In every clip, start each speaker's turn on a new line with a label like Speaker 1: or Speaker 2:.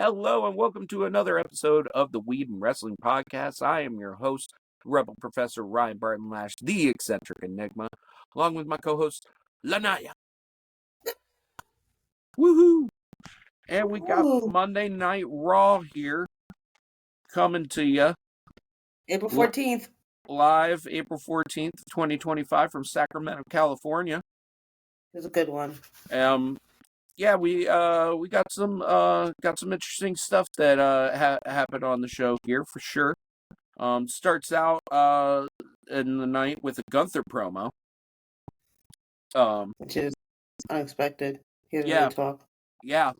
Speaker 1: Hello and welcome to another episode of the Weed and Wrestling Podcast. I am your host, Rebel Professor Ryan Barton Lash, the eccentric enigma, along with my co-host, Laniya. Woohoo! And we got
Speaker 2: Ooh.
Speaker 1: Monday Night Raw here, coming to you
Speaker 2: April 14th.
Speaker 1: live April 14th, 2025 from Sacramento, California.
Speaker 2: It was a good one.
Speaker 1: Yeah, we got some interesting stuff that happened on the show here for sure. Starts out in the night with a Gunther promo.
Speaker 2: Which is unexpected. He doesn't
Speaker 1: Yeah.
Speaker 2: really talk.
Speaker 1: Yeah.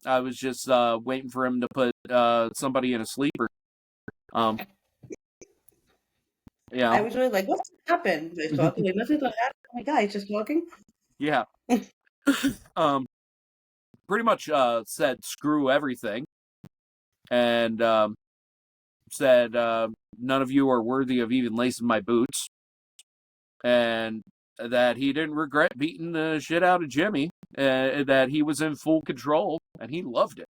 Speaker 1: I was just waiting for him to put somebody in a sleeper. Yeah.
Speaker 2: I was really like, what's happened? He's talking like nothing's gonna happen. Oh my god, he's just talking.
Speaker 1: Yeah. Pretty much said screw everything, and said none of you are worthy of even lacing my boots, and that he didn't regret beating the shit out of Jimmy, that he was in full control, and he loved it.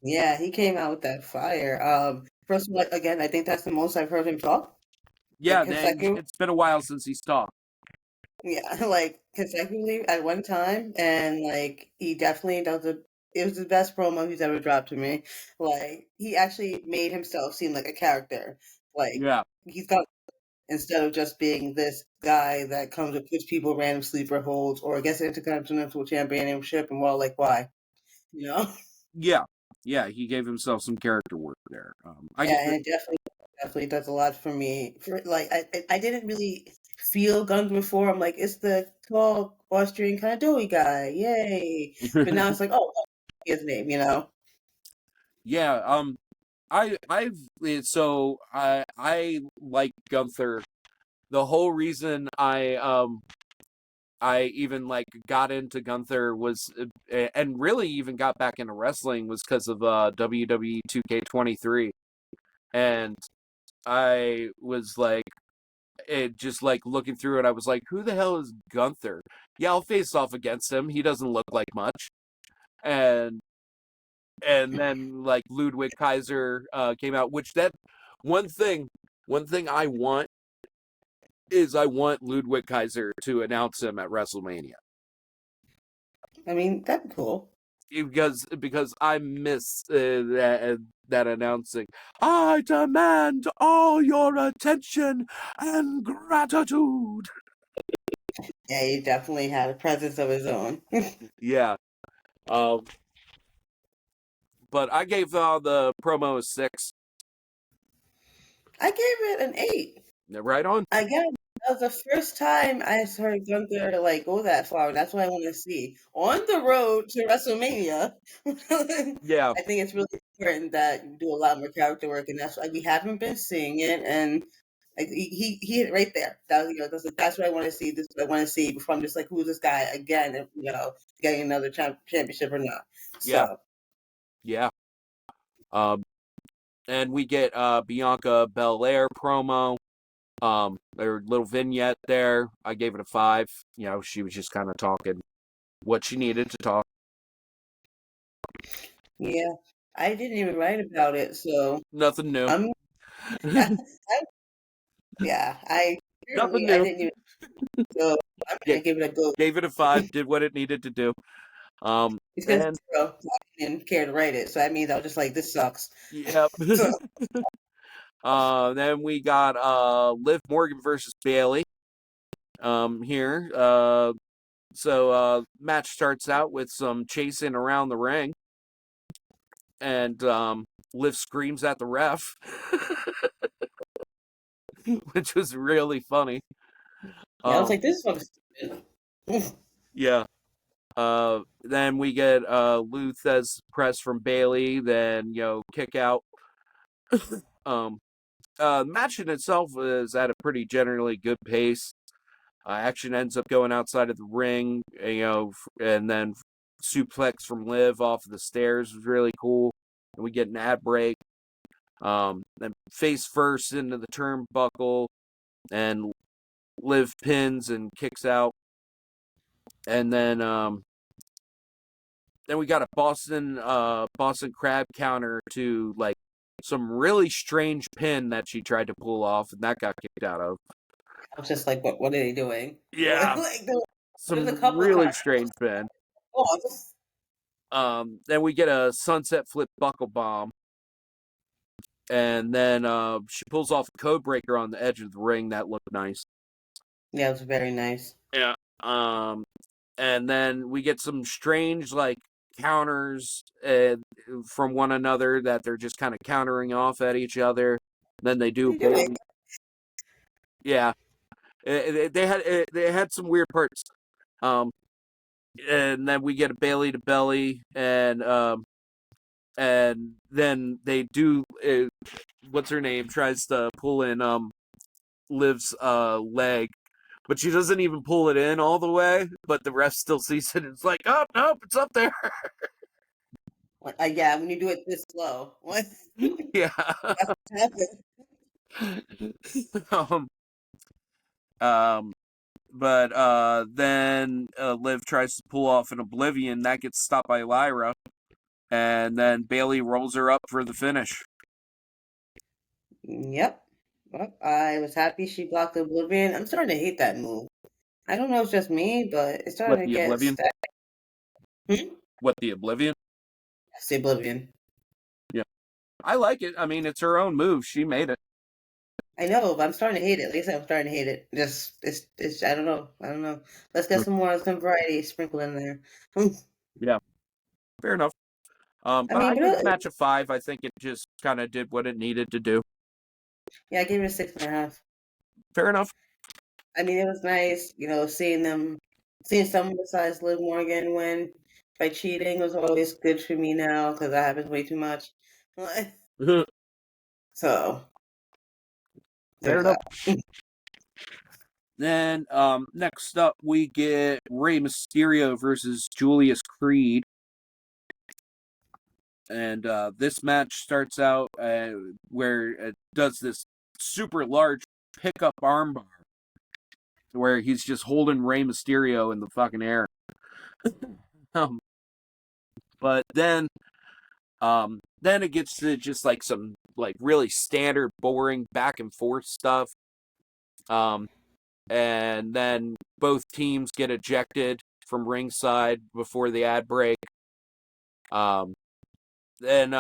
Speaker 2: Yeah, he came out with that fire. First of all, again, I think that's the most I've heard him talk.
Speaker 1: Yeah,
Speaker 2: Like,
Speaker 1: it's been a while since he's talked.
Speaker 2: Yeah, like consecutively at one time, and like he definitely does it. It was the best promo he's ever dropped to me. Like he actually made himself seem like a character. Like
Speaker 1: Yeah.
Speaker 2: he's got instead of just being this guy that comes and puts people in random sleeper holds or gets intercontinental championship, and we're all like, why? You know?
Speaker 1: Yeah, he gave himself some character work there.
Speaker 2: And it definitely does a lot for me. For like, I didn't really feel Guns before. I'm like, it's the tall Austrian kind of doughy guy, yay! But now it's like, oh, his name, you know?
Speaker 1: Yeah, I like Gunther. The whole reason I even like got into Gunther was, and really even got back into wrestling was because of WWE 2K23, and I was like, just like looking through it, I was like, who the hell is Gunther? Yeah, I'll face off against him. He doesn't look like much, and then like Ludwig Kaiser came out, which that one thing I want is I want Ludwig Kaiser to announce him at WrestleMania.
Speaker 2: I mean, that'd be cool.
Speaker 1: Because I miss that announcing. I demand all your attention and gratitude.
Speaker 2: Yeah, he definitely had a presence of his own.
Speaker 1: Yeah. But I gave the promo a 6.
Speaker 2: I gave it an 8.
Speaker 1: Right on.
Speaker 2: Again, that was the first time I heard Gunther like go that far. That's what I want to see on the road to WrestleMania.
Speaker 1: Yeah.
Speaker 2: I think it's really important that you do a lot more character work, and that's why we haven't been seeing it. And like he hit it right there. That was, that's what I want to see. This is what I want to see before I'm just like, who's this guy again? And, getting another championship or not. So
Speaker 1: Yeah. And we get Bianca Belair promo. Their little vignette there. I gave it a 5. She was just kind of talking what she needed to talk.
Speaker 2: yeah, I didn't even write about it, so
Speaker 1: Nothing new.
Speaker 2: I
Speaker 1: Nothing new.
Speaker 2: I didn't even. So I'm gonna give it a go.
Speaker 1: Gave it a 5. Did what it needed to do.
Speaker 2: Because I didn't care to write it, so that means I was just like, this sucks.
Speaker 1: Yep. Then we got Liv Morgan versus Bayley. Here. So match starts out with some chasing around the ring, and Liv screams at the ref, which was really funny.
Speaker 2: Yeah, I was like, this is fucking stupid.
Speaker 1: Yeah. Then we get Luthez press from Bayley, then kick out. Match in itself is at a pretty generally good pace. Action ends up going outside of the ring, and then suplex from Liv off of the stairs was really cool. And we get an ad break. Then face first into the turnbuckle, and Liv pins and kicks out. And then Then we got a Boston Crab counter to like some really strange pin that she tried to pull off, and that got kicked out of.
Speaker 2: I was just like, what are they doing?
Speaker 1: Yeah,
Speaker 2: Like, there's a
Speaker 1: some
Speaker 2: couple of
Speaker 1: really
Speaker 2: times.
Speaker 1: strange pin.
Speaker 2: Oh,
Speaker 1: Then we get a sunset flip buckle bomb, and then she pulls off a code breaker on the edge of the ring. That looked nice.
Speaker 2: yeah, it was very nice.
Speaker 1: Yeah. And then we get some strange like counters from one another that they're just kind of countering off at each other. Then they do
Speaker 2: What are you doing?
Speaker 1: yeah. They had some weird parts. And then we get a Bailey to belly, and then they do. What's her name tries to pull in Liv's leg, but she doesn't even pull it in all the way. But the ref still sees it. And it's like, oh nope, it's up there.
Speaker 2: Yeah, when you do it this slow, what?
Speaker 1: Yeah.
Speaker 2: Happened?
Speaker 1: um, um, but then Liv tries to pull off an Oblivion that gets stopped by Lyra, and then Bailey rolls her up for the finish.
Speaker 2: Yep. Well, I was happy she blocked the Oblivion. I'm starting to hate that move. I don't know if it's just me, but it's
Speaker 1: What
Speaker 2: starting to
Speaker 1: the
Speaker 2: get
Speaker 1: Oblivion?
Speaker 2: stacked.
Speaker 1: What the Oblivion?
Speaker 2: That's the Oblivion.
Speaker 1: Yeah, I like it. I mean, it's her own move. She made it.
Speaker 2: I know, but I'm starting to hate it. Like I said, I'm starting to hate it. Just it's I don't know. Let's get some variety sprinkled in there.
Speaker 1: Yeah, fair enough.
Speaker 2: I
Speaker 1: But
Speaker 2: mean,
Speaker 1: I
Speaker 2: but
Speaker 1: give the match a 5. I think it just kind of did what it needed to do.
Speaker 2: yeah, I gave it a 6.5.
Speaker 1: Fair enough.
Speaker 2: I mean, it was nice, seeing someone besides Liv Morgan win by cheating was always good for me now because that happens way too much. So
Speaker 1: Fair
Speaker 2: there's
Speaker 1: enough.
Speaker 2: that.
Speaker 1: Then next up we get Rey Mysterio versus Julius Creed. And this match starts out where it does this super large pickup armbar where he's just holding Rey Mysterio in the fucking air. um, but then it gets to just like some like really standard boring back and forth stuff. And then both teams get ejected from ringside before the ad break. Then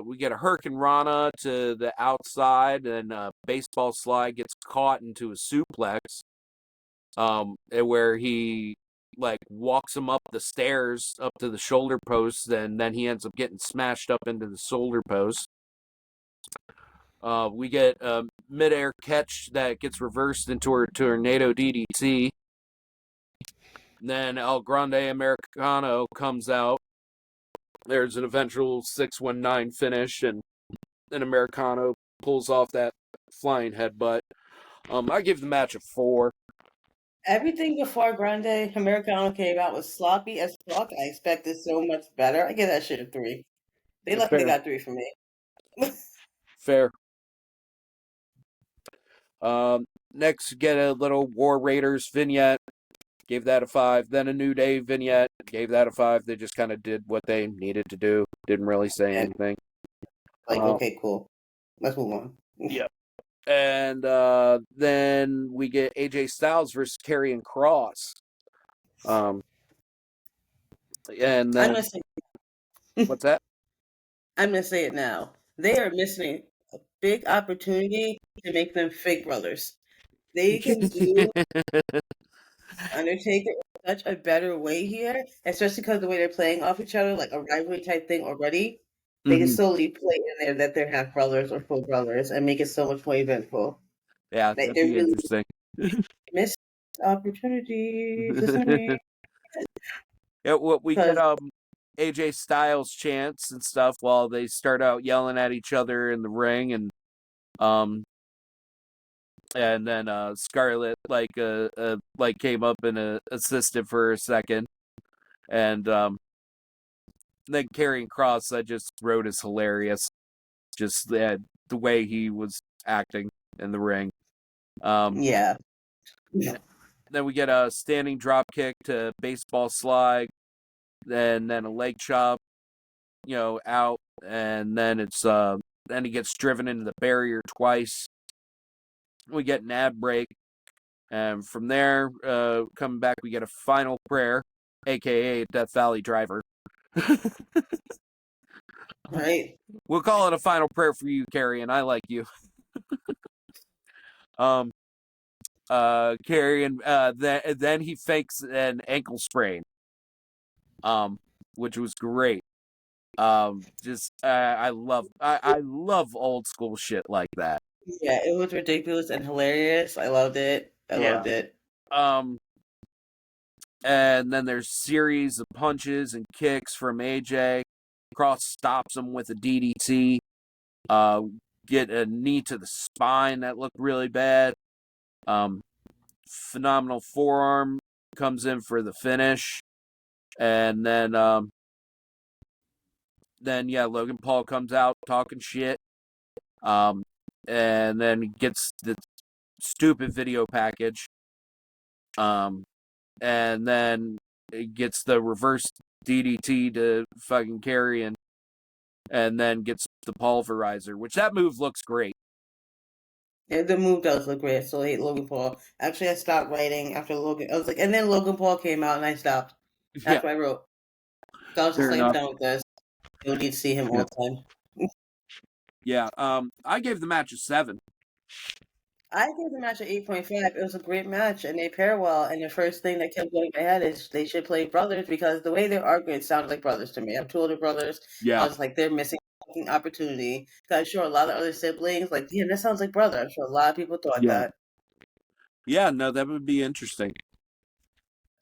Speaker 1: we get a Hurricane Rana to the outside, and baseball slide gets caught into a suplex, where he like walks him up the stairs up to the shoulder post, and then he ends up getting smashed up into the shoulder post. We get a midair catch that gets reversed into a tornado DDT. Then El Grande Americano comes out. There's an eventual 619 finish, and an Americano pulls off that flying headbutt. I give the match a 4.
Speaker 2: Everything before Grande Americano came out was sloppy as fuck. I expected so much better. I give that shit a 3. They lucky they
Speaker 1: Fair.
Speaker 2: got 3 from me.
Speaker 1: Fair. Next, get a little War Raiders vignette. Gave that a 5. Then a New Day vignette. Gave that a 5. They just kind of did what they needed to do. Didn't really say
Speaker 2: And
Speaker 1: anything.
Speaker 2: okay, cool. Let's move on.
Speaker 1: Yeah. And then we get AJ Styles versus Karrion Kross. And
Speaker 2: I'm
Speaker 1: then
Speaker 2: gonna say
Speaker 1: what's that?
Speaker 2: I'm gonna say it now. They are missing a big opportunity to make them fake brothers. They can do Undertaker in such a better way here, especially because the way they're playing off each other, like a rivalry type thing already. They can
Speaker 1: Mhm.
Speaker 2: slowly play in there that they're half brothers or full brothers and make it so much more eventful.
Speaker 1: Yeah,
Speaker 2: Like
Speaker 1: that'd
Speaker 2: they
Speaker 1: be
Speaker 2: really
Speaker 1: interesting.
Speaker 2: missed opportunity. Just annoying.
Speaker 1: Yeah, we get
Speaker 2: Because
Speaker 1: AJ Styles chants and stuff while they start out yelling at each other in the ring, um and then Scarlett like came up and assisted for a second, and then Karrion Kross I just wrote is hilarious, just the way he was acting in the ring.
Speaker 2: yeah.
Speaker 1: Then we get a standing drop kick to baseball slide. and then a leg chop, out, and then then he gets driven into the barrier twice. We get an ad break, and from there, coming back, we get a final prayer, aka Death Valley Driver.
Speaker 2: Right.
Speaker 1: We'll call it a final prayer for you, Carrie, and I like you. Carrie, and then he fakes an ankle sprain, which was great. I love old school shit like that.
Speaker 2: Yeah, it was ridiculous and hilarious. I loved it. I
Speaker 1: Yeah.
Speaker 2: loved it.
Speaker 1: And then there's series of punches and kicks from AJ. Cross stops him with a DDT. Get a knee to the spine that looked really bad. Phenomenal forearm comes in for the finish. And then Logan Paul comes out talking shit. And then gets the stupid video package. And then it gets the reverse DDT to fucking carry and then gets the pulverizer, which that move looks great.
Speaker 2: Yeah, the move does look great. So I hate Logan Paul. Actually, I stopped writing after Logan. I was like, and then Logan Paul came out, and I stopped. That's what I wrote. So I was just
Speaker 1: Fair
Speaker 2: like, I'm
Speaker 1: enough.
Speaker 2: done with this. You don't need to see him all the time.
Speaker 1: Yeah, I gave the match a 7.
Speaker 2: I gave the match an 8.5. It was a great match, and they pair well. And the first thing that kept going in my head is they should play brothers because the way they're arguing sounded like brothers to me. I have two older brothers.
Speaker 1: Yeah.
Speaker 2: I was like, they're missing a fucking opportunity. Because I'm sure a lot of other siblings, like, yeah, that sounds like brother. I'm sure a lot of people thought that.
Speaker 1: Yeah, no, that would be interesting.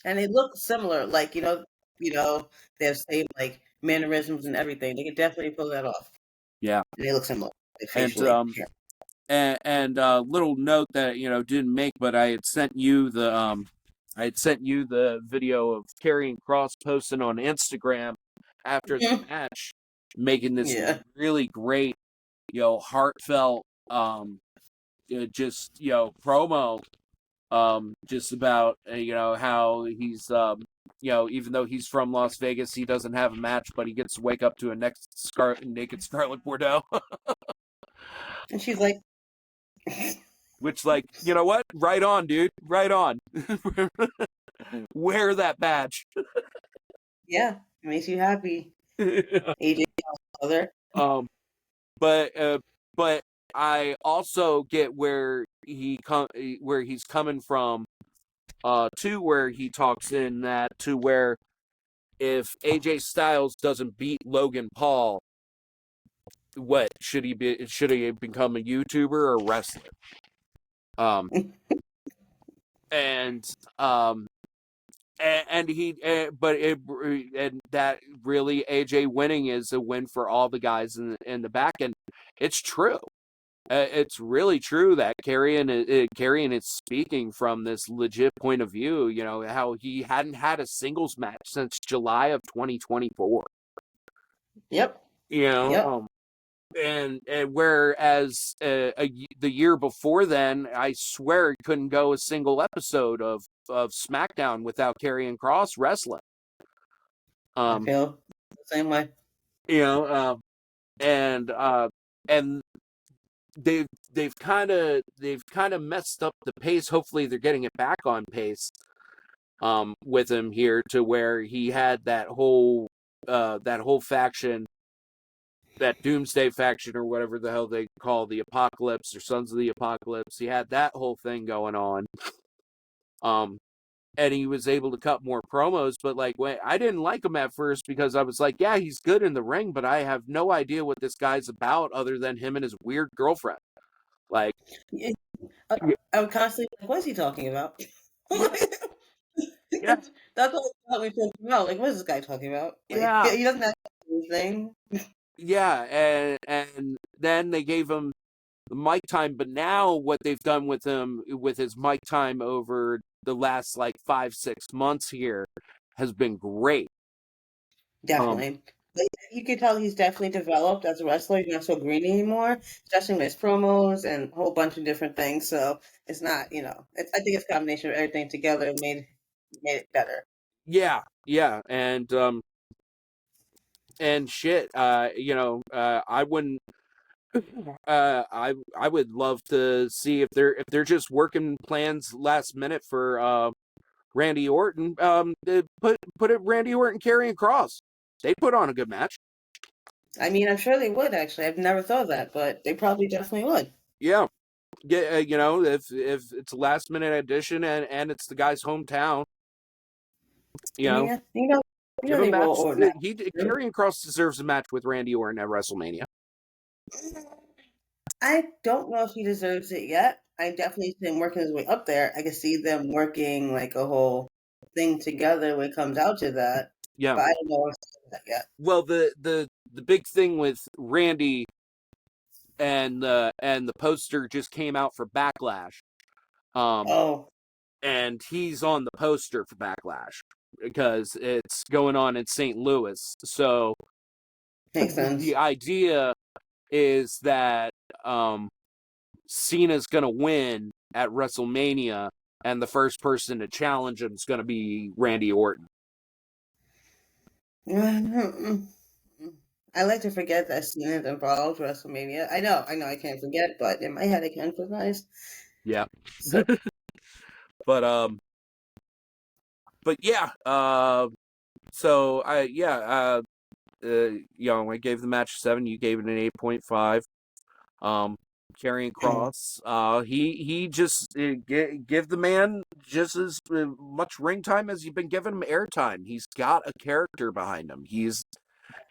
Speaker 2: And they look similar, like, they have same like mannerisms and everything. They could definitely pull that off.
Speaker 1: Yeah.
Speaker 2: And they look similar, like
Speaker 1: And
Speaker 2: facially.
Speaker 1: and little note that didn't make, but I had sent you the video of Karrion Kross posting on Instagram after the match, making this really great, heartfelt, just promo, just about how he's even though he's from Las Vegas, he doesn't have a match, but he gets to wake up to a naked Scarlett Bordeaux.
Speaker 2: And she's like,
Speaker 1: which, like, you know what? Right on, dude. Right on. Wear that badge.
Speaker 2: yeah, it makes you happy. AJ brother.
Speaker 1: But I also get where he's coming from, to where he talks in that to where if AJ Styles doesn't beat Logan Paul, what should he be? Should he become a YouTuber or a wrestler? And that really AJ winning is a win for all the guys in the back, and it's true. It's really true that Karrion is speaking from this legit point of view. How he hadn't had a singles match since July of 2024.
Speaker 2: Yep.
Speaker 1: And whereas the year before then, I swear it couldn't go a single episode of SmackDown without Karrion Kross wrestling.
Speaker 2: I feel the same way.
Speaker 1: And they've kind of messed up the pace. Hopefully, they're getting it back on pace. With him here to where he had that whole faction. That Doomsday faction, or whatever the hell they call the Apocalypse or Sons of the Apocalypse, he had that whole thing going on. And he was able to cut more promos, but I didn't like him at first because I was like, yeah, he's good in the ring, but I have no idea what this guy's about other than him and his weird girlfriend.
Speaker 2: I would constantly like, what is he talking about?
Speaker 1: Yeah.
Speaker 2: That's what we talked about. Like, what is this guy talking about?
Speaker 1: Yeah.
Speaker 2: He doesn't have anything.
Speaker 1: Yeah, and then they gave him the mic time, but now what they've done with him, with his mic time over the last 5-6 months here, has been great.
Speaker 2: Definitely. You can tell he's definitely developed as a wrestler. He's not so green anymore, especially with his promos and a whole bunch of different things. So it's not, I think it's a combination of everything together made it better.
Speaker 1: Yeah, and And shit, I wouldn't. I would love to see if they're just working plans last minute for Randy Orton. Put it Randy Orton carrying Cross. They put on a good match.
Speaker 2: I mean, I'm sure they would actually. I've never thought of that, but they probably definitely would.
Speaker 1: Yeah, if it's a last minute addition and it's the guy's hometown, you
Speaker 2: I mean,
Speaker 1: know,
Speaker 2: yeah,
Speaker 1: give a
Speaker 2: they will
Speaker 1: match.
Speaker 2: Orton.
Speaker 1: Karrion Cross deserves a match with Randy Orton at WrestleMania.
Speaker 2: I don't know if he deserves it yet. I definitely see him working his way up there. I can see them working like a whole thing together when it comes out to that.
Speaker 1: Yeah.
Speaker 2: But I don't know if he's that yet.
Speaker 1: Well, the big thing with Randy and the poster just came out for Backlash.
Speaker 2: Oh,
Speaker 1: And he's on the poster for Backlash because it's going on in St. Louis. So
Speaker 2: makes sense.
Speaker 1: the idea is that Cena's going to win at WrestleMania, and the first person to challenge him is going to be Randy Orton.
Speaker 2: I like to forget that Cena's involved WrestleMania. I know, I can't forget, but in my head I can emphasize.
Speaker 1: Yeah.
Speaker 2: So,
Speaker 1: but yeah. So I I gave the match a 7. You gave it an 8.5. Karrion Cross. He just give the man just as much ring time as you've been giving him airtime. He's got a character behind him. He's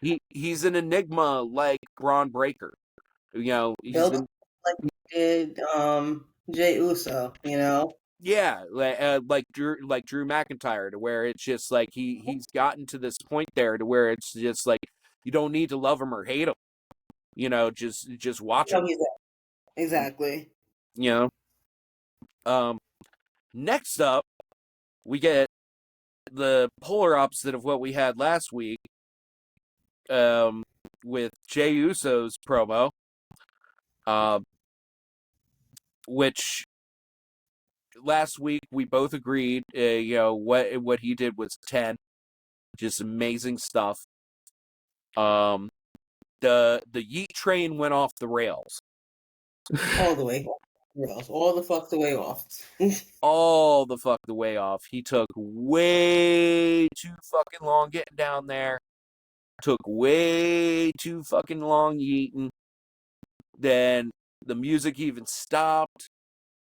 Speaker 1: an enigma like Braun Breaker. He's
Speaker 2: build
Speaker 1: been
Speaker 2: like we did Jey Uso,
Speaker 1: like Drew McIntyre, to where it's just like he's gotten to this point there to where it's just like you don't need to love him or hate him. Just watch him.
Speaker 2: He's that. Exactly.
Speaker 1: Next up, we get the polar opposite of what we had last week, with Jey Uso's promo, which last week we both agreed, what he did was 10, just amazing stuff. The Yeet train went off the rails.
Speaker 2: All the way off. All the fuck the way off.
Speaker 1: All the fuck the way off. He took way too fucking long getting down there. Took way too fucking long yeeting. Then the music even stopped.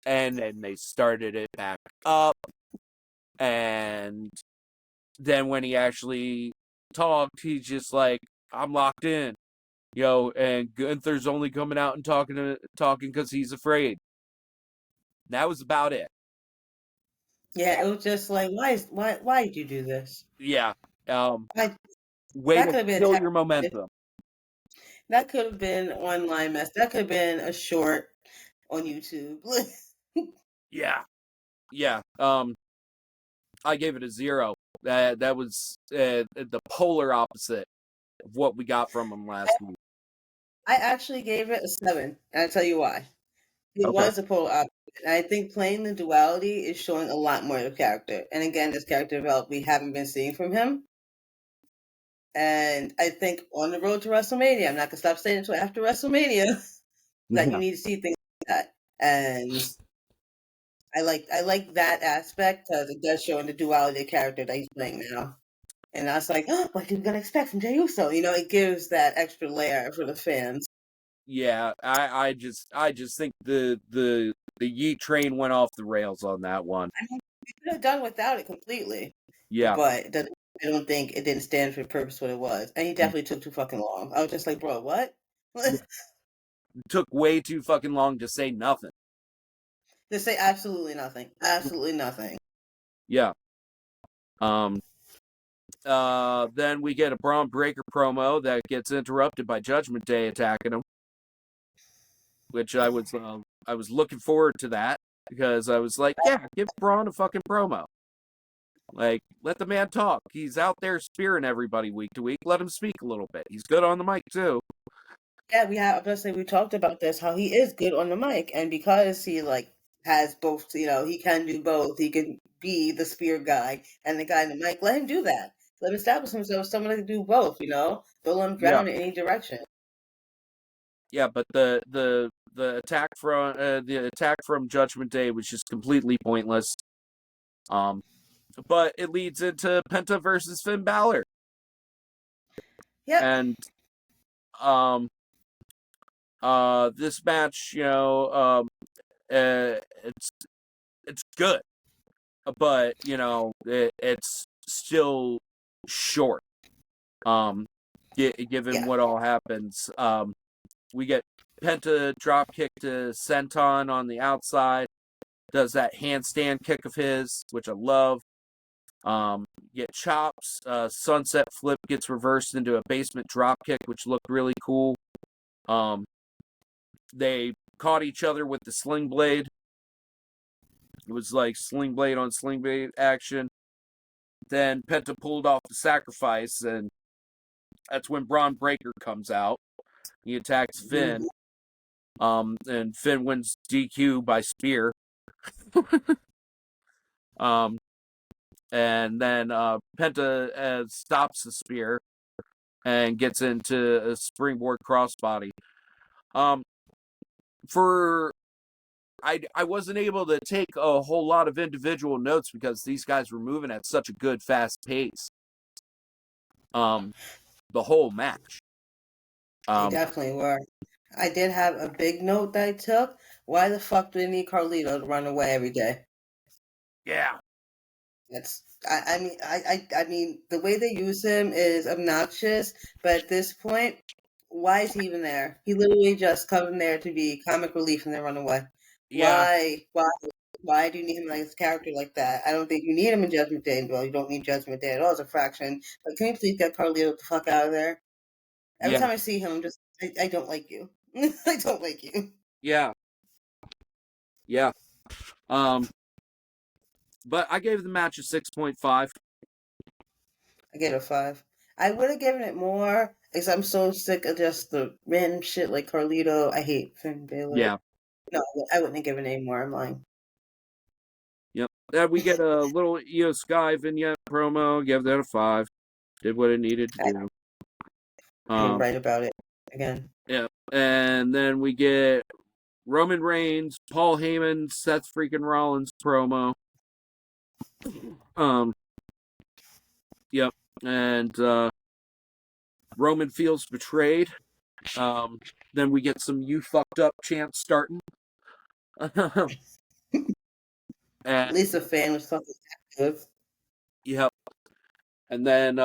Speaker 1: And then they started it back up. And then when he actually talked, he's just like, I'm locked in. And Gunther's only coming out and talking because he's afraid. That was about it.
Speaker 2: Yeah, it was just like, why did you do this?
Speaker 1: Yeah. Way
Speaker 2: That
Speaker 1: to
Speaker 2: could have been
Speaker 1: kill your momentum.
Speaker 2: That could have been one line mess. That could have been a short on YouTube.
Speaker 1: Yeah. I gave it a 0. That was the polar opposite of what we got from him last week.
Speaker 2: I actually gave it a 7, and I'll tell you why. It was a polar opposite. And I think playing the duality is showing a lot more of character. And again, this character development we haven't been seeing from him. And I think on the road to WrestleMania, I'm not gonna stop saying it until after WrestleMania, that you need to see things like that. And I like that aspect because it does show in the duality of character that he's playing now. And I was like, oh, what are you gonna expect from Jey Uso? It gives that extra layer for the fans.
Speaker 1: Yeah, I just think the Yeet train went off the rails on that one.
Speaker 2: I mean, we could have done without it completely.
Speaker 1: Yeah.
Speaker 2: But I don't think it didn't stand for the purpose what it was. And he definitely took too fucking long. I was just like, bro, what?
Speaker 1: It took way too fucking long to say nothing.
Speaker 2: To say absolutely nothing. Absolutely nothing.
Speaker 1: Yeah. Then we get a Braun Breaker promo that gets interrupted by Judgment Day attacking him, which I was looking forward to that because I was like, yeah, give Braun a fucking promo. Like, let the man talk. He's out there spearing everybody week to week. Let him speak a little bit. He's good on the mic too.
Speaker 2: Yeah, we talked about this, how he is good on the mic, and because he has both, he can do both. He can be the spear guy and the guy in the mic. Let him do that. Let him establish himself as someone that can do both. Don't let him
Speaker 1: Yeah,
Speaker 2: drown in any direction.
Speaker 1: yeah, but the attack from Judgment Day was just completely pointless. But it leads into Penta versus Finn Balor,
Speaker 2: Yep.
Speaker 1: and this match, it's good, but it's still short. Given
Speaker 2: Yeah.
Speaker 1: what all happens, we get Penta drop kick to Senton on the outside. Does that handstand kick of his, which I love. Get chops. Sunset flip gets reversed into a basement drop kick, which looked really cool. They caught each other with the sling blade. It was like sling blade on sling blade action. Then Penta pulled off the sacrifice, and that's when Braun Breaker comes out. He attacks Finn. And Finn wins DQ by spear. And then Penta stops the spear and gets into a springboard crossbody. I wasn't able to take a whole lot of individual notes because these guys were moving at such a good, fast pace. The whole match.
Speaker 2: They definitely were. I did have a big note that I took. Why the fuck do they need Carlito to run away every day?
Speaker 1: Yeah.
Speaker 2: That's I mean the way they use him is obnoxious, but at this point, why is he even there? He literally just comes there to be comic relief and then run away.
Speaker 1: Yeah.
Speaker 2: Why do you need him like his character like that? I don't think you need him in Judgment Day. Well, you don't need Judgment Day at all as a fraction. But can you please get Carlito the fuck out of there? Every
Speaker 1: Yeah.
Speaker 2: time I see him, I don't like you. I don't like you.
Speaker 1: Yeah. Yeah. But I gave the match a 6.5.
Speaker 2: I gave it a 5. I would have given it more because I'm so sick of just the random shit like Carlito. I hate Finn Balor.
Speaker 1: Yeah.
Speaker 2: No, I wouldn't have given it any more. I'm lying.
Speaker 1: Yep. We get a little Io Sky vignette promo. Give that a 5. Did what it needed to do.
Speaker 2: Being right about it again.
Speaker 1: Yeah. And then we get Roman Reigns, Paul Heyman, Seth freaking Rollins promo. Yep. And Roman feels betrayed. Then we get some "you fucked up" chants starting.
Speaker 2: At
Speaker 1: And
Speaker 2: least the fan was fucking active.
Speaker 1: yep. And then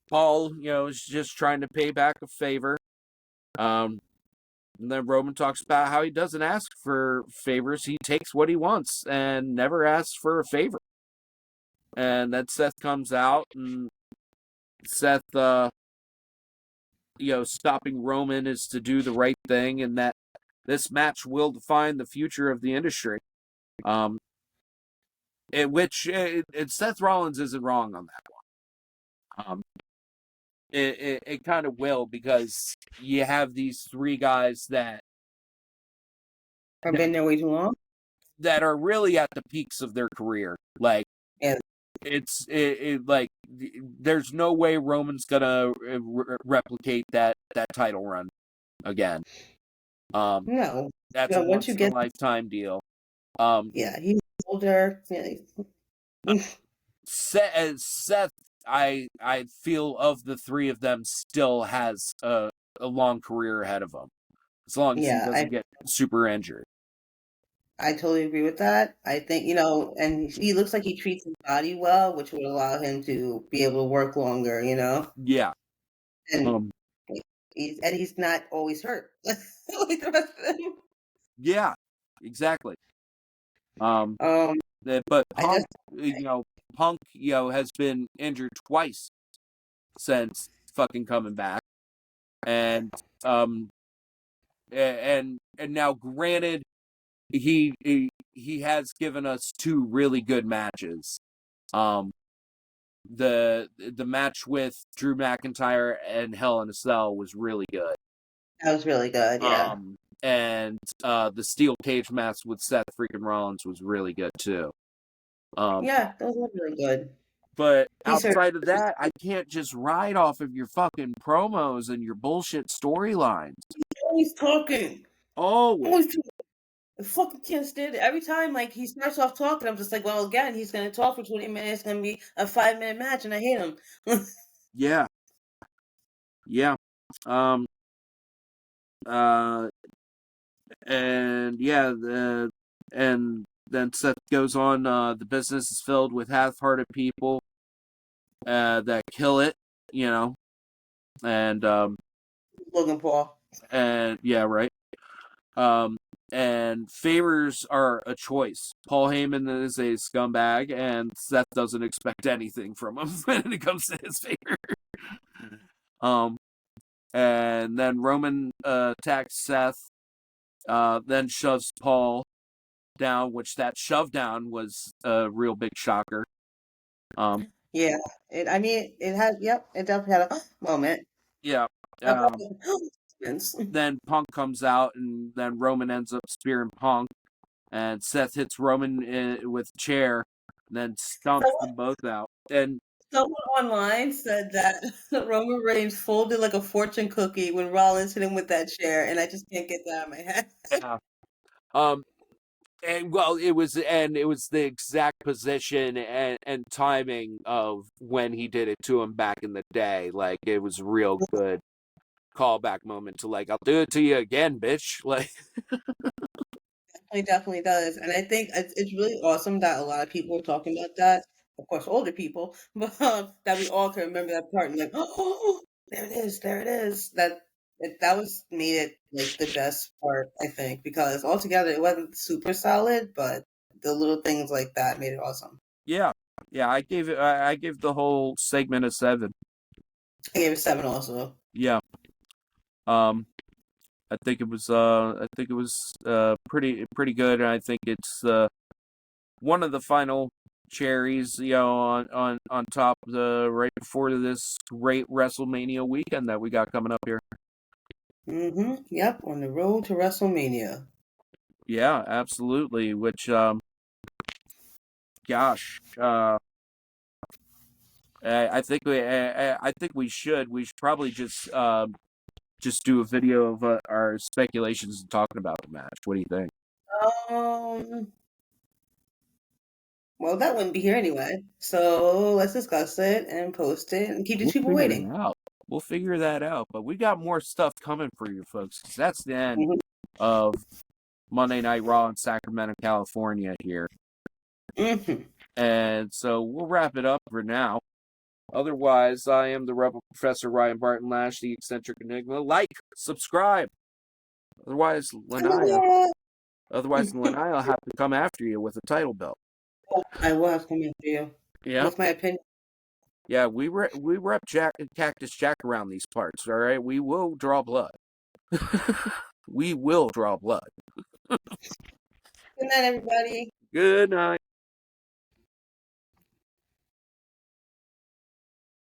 Speaker 1: Paul, is just trying to pay back a favor. And then Roman talks about how he doesn't ask for favors. He takes what he wants and never asks for a favor. And then Seth comes out, and Seth, stopping Roman is to do the right thing, and that this match will define the future of the industry. Seth Rollins isn't wrong on that one. It kind of will, because you have these three guys that
Speaker 2: I've been there way too long.
Speaker 1: are really at the peaks of their career. Like,
Speaker 2: Yeah.
Speaker 1: like there's no way Roman's gonna replicate that title run again.
Speaker 2: No.
Speaker 1: That's a
Speaker 2: Once
Speaker 1: once
Speaker 2: you
Speaker 1: in a
Speaker 2: get,
Speaker 1: lifetime deal.
Speaker 2: yeah, he's older. Yeah.
Speaker 1: Seth, I feel, of the three of them, still has a long career ahead of him, as long as he
Speaker 2: Yeah,
Speaker 1: doesn't get super injured.
Speaker 2: I totally agree with that. I think, and he looks like he treats his body well, which would allow him to be able to work longer,
Speaker 1: Yeah.
Speaker 2: and he's not always hurt like the rest of them.
Speaker 1: Yeah. Exactly.
Speaker 2: Um,
Speaker 1: But
Speaker 2: I
Speaker 1: Punk,
Speaker 2: just,
Speaker 1: Punk, has been injured twice since fucking coming back, and now, granted, he has given us two really good matches. The match with Drew McIntyre and Hell in a Cell was really good.
Speaker 2: that was really good. Yeah.
Speaker 1: And the steel cage match with Seth freaking Rollins was really good too.
Speaker 2: Yeah, those were really good.
Speaker 1: But
Speaker 2: He's her.
Speaker 1: outside of that, I can't just ride off of your fucking promos and your bullshit storylines.
Speaker 2: Always talking.
Speaker 1: Always.
Speaker 2: Always talking. I fucking can't stand it. Every time, like, he starts off talking, I'm just like, well, again, he's going to talk for 20 minutes. It's going to be a 5-minute match, and I hate him.
Speaker 1: Yeah. Yeah. And yeah, and then Seth goes on, the business is filled with half-hearted people that kill it, you know, and
Speaker 2: Logan Paul.
Speaker 1: and yeah, right. And favors are a choice. Paul Heyman is a scumbag, and Seth doesn't expect anything from him when it comes to his favor. And then Roman attacks Seth, then shoves Paul down, which that shove down was a real big shocker.
Speaker 2: Yeah, it had. Yep, it definitely had a moment.
Speaker 1: Yeah. Then Punk comes out, and then Roman ends up spearing Punk, and Seth hits Roman with a chair, and then stumps them both out. And
Speaker 2: someone online said that Roman Reigns folded like a fortune cookie when Rollins hit him with that chair, and I just can't get that out of my head.
Speaker 1: yeah. And well, it was the exact position and timing of when he did it to him back in the day. Like, it was real good callback moment to, like, I'll do it to you again, bitch. Like,
Speaker 2: It definitely does, and I think it's really awesome that a lot of people are talking about that. Of course, older people, but that we all can remember that part and like, oh, there it is, there it is. That was made it like the best part, I think, because altogether it wasn't super solid, but the little things like that made it awesome.
Speaker 1: yeah, I gave the whole segment a 7.
Speaker 2: I gave it 7 also.
Speaker 1: Yeah. I think it was pretty good, and I think it's one of the final cherries, you know, on top of right before this great WrestleMania weekend that we got coming up here.
Speaker 2: Yep, on the road to WrestleMania.
Speaker 1: Yeah, absolutely. Which gosh, I think we should probably just do a video of our speculations and talking about the match. What do you think?
Speaker 2: Well, that wouldn't be here anyway. So let's discuss it and post it and keep these people waiting.
Speaker 1: We'll figure that out. But we got more stuff coming for you folks, 'cause that's the end
Speaker 2: Mhm.
Speaker 1: of Monday Night Raw in Sacramento, California here. And so we'll wrap it up for now. Otherwise, I am the Rebel Professor Ryan Barton Lash, the eccentric enigma. Like, subscribe. Otherwise, Laniya will have to come after you with a title belt.
Speaker 2: I will have to come after you.
Speaker 1: Yeah.
Speaker 2: What's my opinion?
Speaker 1: Yeah, we rep Cactus Jack around these parts, all right? We will draw blood. We will draw blood.
Speaker 2: Good night, everybody.
Speaker 1: Good night.